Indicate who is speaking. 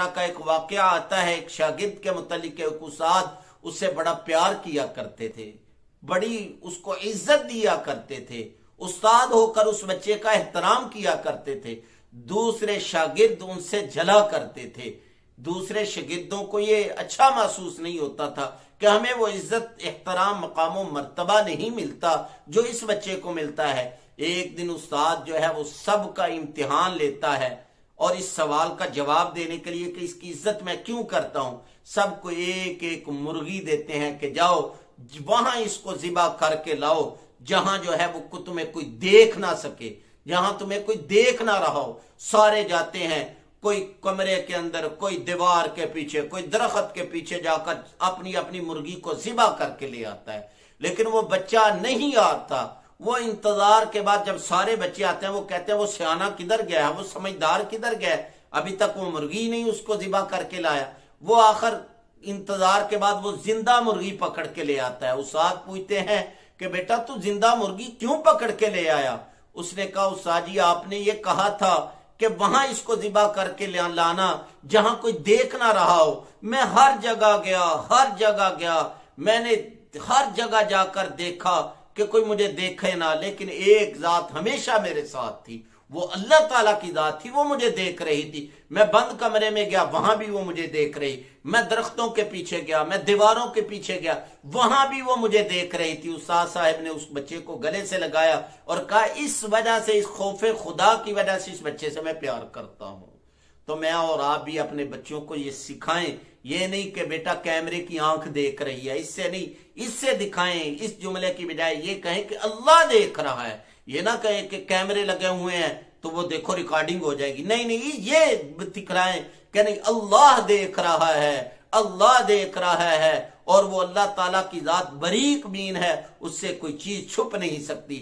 Speaker 1: का एक वाकया आता है, एक शागिर्द के मुतालिक एक उस्ताद उससे बड़ा प्यार किया करते थे, बड़ी उसको इज्जत दिया करते थे, उस्ताद होकर उस बच्चे का एहतराम किया करते थे। दूसरे शागिर्द उनसे जला करते थे। दूसरे शागिर्दों को ये अच्छा महसूस नहीं होता था कि हमें वो इज्जत, एहतराम, मकाम मर्तबा नहीं मिलता जो इस बच्चे को मिलता है। एक दिन उस्ताद जो है वो सबका इम्तिहान लेता है और इस सवाल का जवाब देने के लिए कि इसकी इज्जत मैं क्यों करता हूं, सबको एक एक मुर्गी देते हैं कि जाओ वहां इसको जिबा करके लाओ जहां जो है वो तुम्हें कोई देख ना सके, जहां तुम्हें कोई देख ना रहा हो। सारे जाते हैं, कोई कमरे के अंदर, कोई दीवार के पीछे, कोई दरख्त के पीछे जाकर अपनी अपनी मुर्गी को जिबा करके ले आता है। लेकिन वो बच्चा नहीं आता। वो इंतजार के बाद जब सारे बच्चे आते हैं वो कहते हैं वो सियाना किधर गया है, वो समझदार किधर गया है, अभी तक वो मुर्गी नहीं उसको जिबा करके लाया। वो आखिर इंतजार के बाद वो जिंदा मुर्गी पकड़ के ले आता है। उस्ताद पूछते हैं कि बेटा तू जिंदा मुर्गी क्यों पकड़ के ले आया? उसने कहा उस्ताद जी आपने ये कहा था कि वहां इसको जिबा करके लाना जहां कोई देख ना रहा हो। मैं हर जगह गया, हर जगह गया, मैंने हर जगह जाकर देखा कि कोई मुझे देखे ना, लेकिन एक जात हमेशा मेरे साथ थी, वो अल्लाह ताला की जात थी, वो मुझे देख रही थी। मैं बंद कमरे में गया, वहां भी वो मुझे देख रही। मैं दरख्तों के पीछे गया, मैं दीवारों के पीछे गया, वहां भी वो मुझे देख रही थी। उस्ताद साहब ने उस बच्चे को गले से लगाया और कहा इस वजह से, इस खौफे खुदा की वजह से इस बच्चे से मैं प्यार करता हूं। तो मैं और आप भी अपने बच्चों को ये सिखाएं, ये नहीं कि बेटा कैमरे की आंख देख रही है, इससे नहीं, इससे दिखाएं। इस जुमले की बजाय ये कहें कि अल्लाह देख रहा है। ये ना कहें कि कैमरे लगे हुए हैं तो वो देखो रिकॉर्डिंग हो जाएगी, नहीं नहीं, ये दिखलाएं कि नहीं अल्लाह देख रहा है, अल्लाह देख रहा है और वो अल्लाह ताला की जात बरीक बीन है, उससे कोई चीज छुप नहीं सकती।